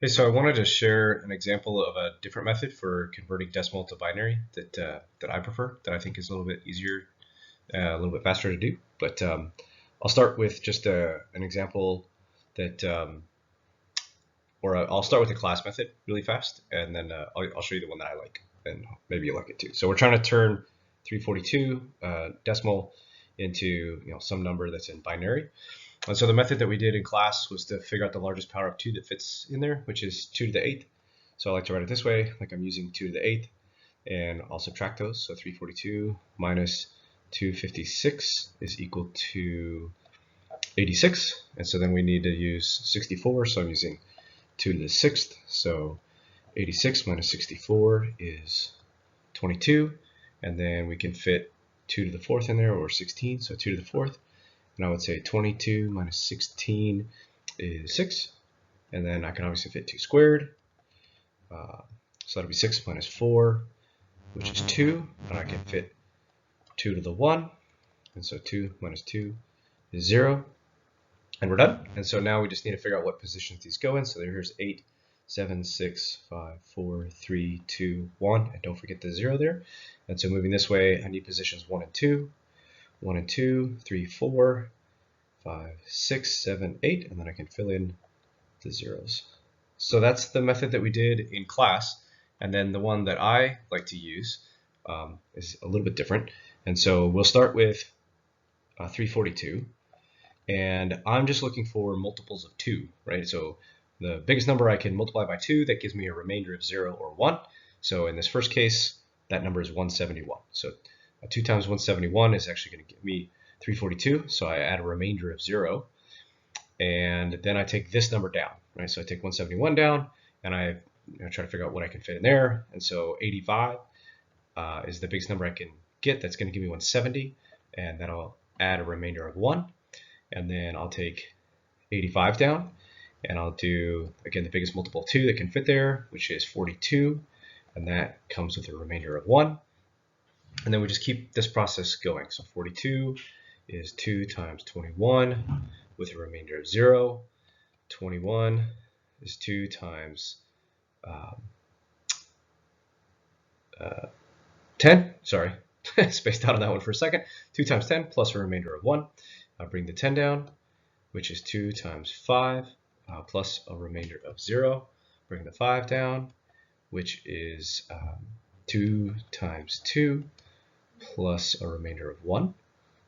Hey, so I wanted to share an example of a different method for converting decimal to binary that I prefer, that I think is a little bit easier, a little bit faster to do. But I'll start with just an example that, I'll start with a class method really fast, and then I'll show you the one that I like, and maybe you like it too. So we're trying to turn 342 decimal into some number that's in binary. And so the method that we did in class was to figure out the largest power of 2 that fits in there, which is 2 to the 8th. So I like to write it this way, like I'm using 2 to the 8th, and I'll subtract those. So 342 minus 256 is equal to 86. And so then we need to use 64, so I'm using 2 to the 6th. So 86 minus 64 is 22. And then we can fit 2 to the 4th in there, or 16, so 2 to the 4th. And I would say 22 minus 16 is 6. And then I can obviously fit 2 squared. So that'll be 6 minus 4, which is 2. And I can fit 2 to the 1. And so 2 minus 2 is 0. And we're done. And so now we just need to figure out what positions these go in. So here's 8, 7, 6, 5, 4, 3, 2, 1. And don't forget the 0 there. And so moving this way, I need positions 1 and 2. 1 and 2, 3, 4, 5, 6, 7, 8, and then I can fill in the zeros. So that's the method that we did in class, and then the one that I like to use is a little bit different. And so we'll start with 342, and I'm just looking for multiples of 2, right? So the biggest number I can multiply by 2, that gives me a remainder of 0 or 1. So in this first case, that number is 171. So 2 times 171 is actually going to give me 342. So I add a remainder of 0. And then I take this number down, right? So I take 171 down, and I try to figure out what I can fit in there. And so 85 is the biggest number I can get. That's going to give me 170. And then I'll add a remainder of 1. And then I'll take 85 down. And I'll do, again, the biggest multiple of 2 that can fit there, which is 42. And that comes with a remainder of 1. And then we just keep this process going. So 42 is 2 times 21 with a remainder of 0. 21 is 2 times 10. Sorry, spaced out on that one for a second. 2 times 10 plus a remainder of 1. I'll bring the 10 down, which is 2 times 5 plus a remainder of 0. Bring the 5 down, which is 2 times 2 plus a remainder of 1.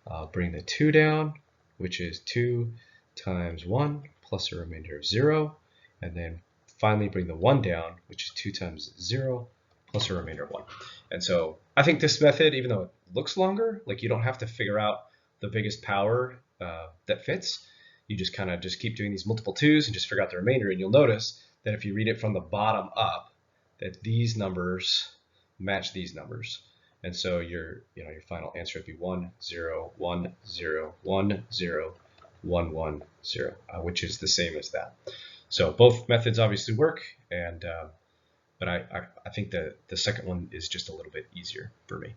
I'll bring the 2 down, which is 2 times 1 plus a remainder of 0. And then finally bring the 1 down, which is 2 times 0 plus a remainder of 1. And so I think this method, even though it looks longer, like you don't have to figure out the biggest power that fits. You just kind of just keep doing these multiple 2's and just figure out the remainder. And you'll notice that if you read it from the bottom up, that these numbers match these numbers. And so your final answer would be 1, 0, 1, 0, 1, 0, 1, 1, 0, which is the same as that. So both methods obviously work, and but I think the second one is just a little bit easier for me.